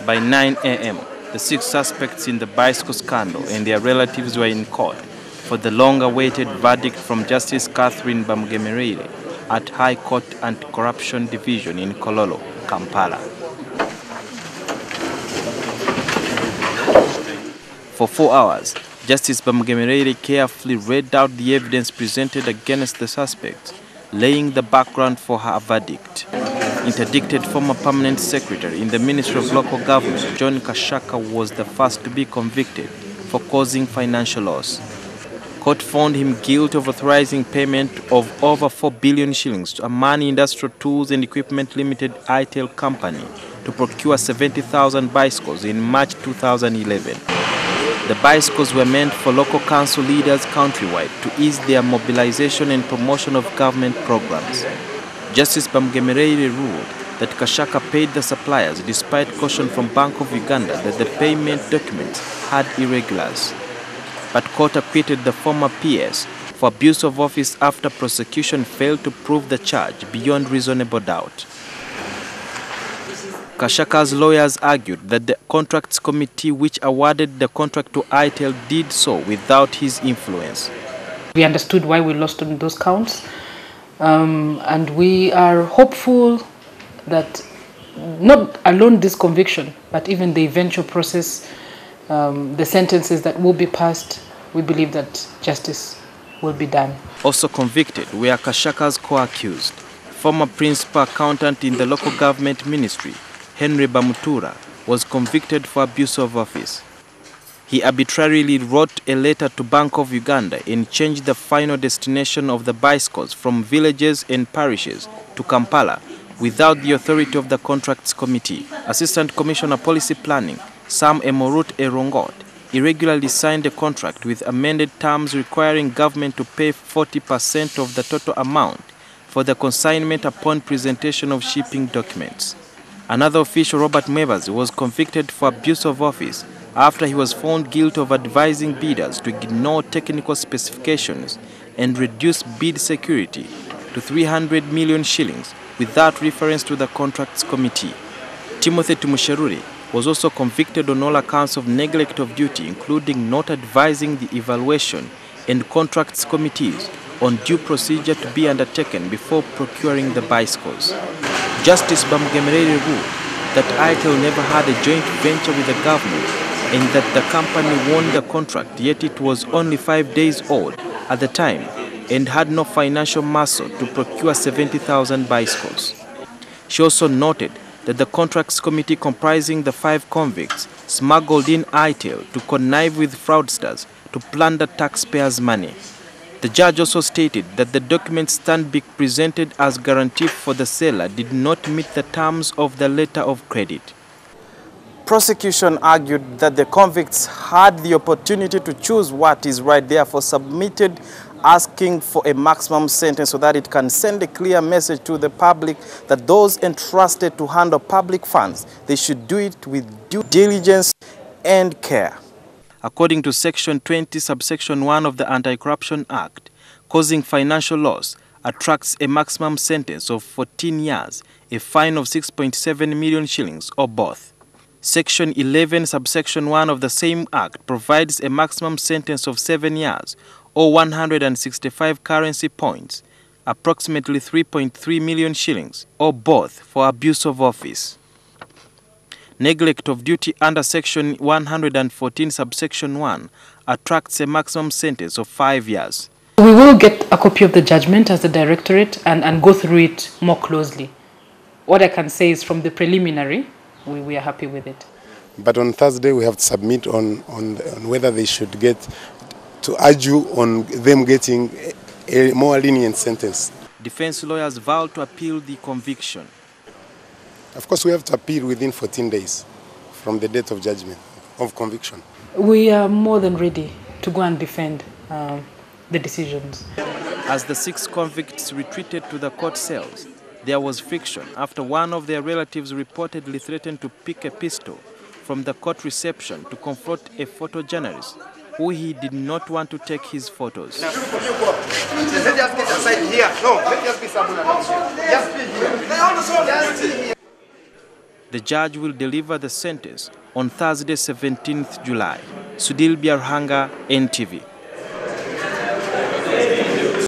By 9 a.m., the 6 suspects in the bicycle scandal and their relatives were in court for the long-awaited verdict from Justice Catherine Bamugemereire at High Court Anti-Corruption Division in Kololo, Kampala. For 4 hours, Justice Bamugemereire carefully read out the evidence presented against the suspects, laying the background for her verdict. Interdicted former permanent secretary in the Ministry of Local Government, John Kashaka, was the first to be convicted for causing financial loss. Court found him guilty of authorizing payment of over 4 billion shillings to Amani Industrial Tools and Equipment Limited ITEL company to procure 70,000 bicycles in March 2011. The bicycles were meant for local council leaders countrywide to ease their mobilization and promotion of government programs. Justice Bamugemereire ruled that Kashaka paid the suppliers despite caution from Bank of Uganda that the payment documents had irregulars. But court acquitted the former PS for abuse of office after prosecution failed to prove the charge beyond reasonable doubt. Kashaka's lawyers argued that the contracts committee which awarded the contract to ITEL did so without his influence. We understood why we lost on those counts, and we are hopeful that not alone this conviction, but even the eventual process, the sentences that will be passed, we believe that justice will be done. Also convicted were Kashaka's co-accused, former principal accountant in the local government ministry, Henry Bamutura, was convicted for abuse of office. He arbitrarily wrote a letter to Bank of Uganda and changed the final destination of the bicycles from villages and parishes to Kampala without the authority of the Contracts Committee. Assistant Commissioner Policy Planning, Sam Emorut Erongot, irregularly signed a contract with amended terms requiring government to pay 40% of the total amount for the consignment upon presentation of shipping documents. Another official, Robert Mwebazi, was convicted for abuse of office after he was found guilty of advising bidders to ignore technical specifications and reduce bid security to 300 million shillings without reference to the Contracts Committee. Timothy Tumusheruri was also convicted on all accounts of neglect of duty, including not advising the evaluation and contracts committees on due procedure to be undertaken before procuring the bicycles. Justice Bamugemereire ruled that ITEL never had a joint venture with the government and that the company won the contract, yet it was only 5 days old at the time and had no financial muscle to procure 70,000 bicycles. She also noted that the Contracts Committee, comprising the 5 convicts, smuggled in ITEL to connive with fraudsters to plunder taxpayers' money. The judge also stated that the documents Stanbic presented as guarantee for the seller did not meet the terms of the letter of credit. Prosecution argued that the convicts had the opportunity to choose what is right, therefore submitted asking for a maximum sentence so that it can send a clear message to the public that those entrusted to handle public funds, they should do it with due diligence and care. According to Section 20, subsection 1 of the Anti-Corruption Act, causing financial loss attracts a maximum sentence of 14 years, a fine of 6.7 million shillings, or both. Section 11, subsection 1 of the same Act provides a maximum sentence of 7 years, or 165 currency points, approximately 3.3 million shillings, or both, for abuse of office. Neglect of duty under Section 114, subsection 1, attracts a maximum sentence of 5 years. We will get a copy of the judgment as the directorate and go through it more closely. What I can say is from the preliminary, we are happy with it. But on Thursday we have to submit on whether they should get to argue on them getting a more lenient sentence. Defense lawyers vowed to appeal the conviction. Of course, we have to appeal within 14 days from the date of judgment, of conviction. We are more than ready to go and defend the decisions. As the 6 convicts retreated to the court cells, there was friction after one of their relatives reportedly threatened to pick a pistol from the court reception to confront a photojournalist who he did not want to take his photos. The judge will deliver the sentence on Thursday, 17th July. Sudhir Byaruhanga, NTV.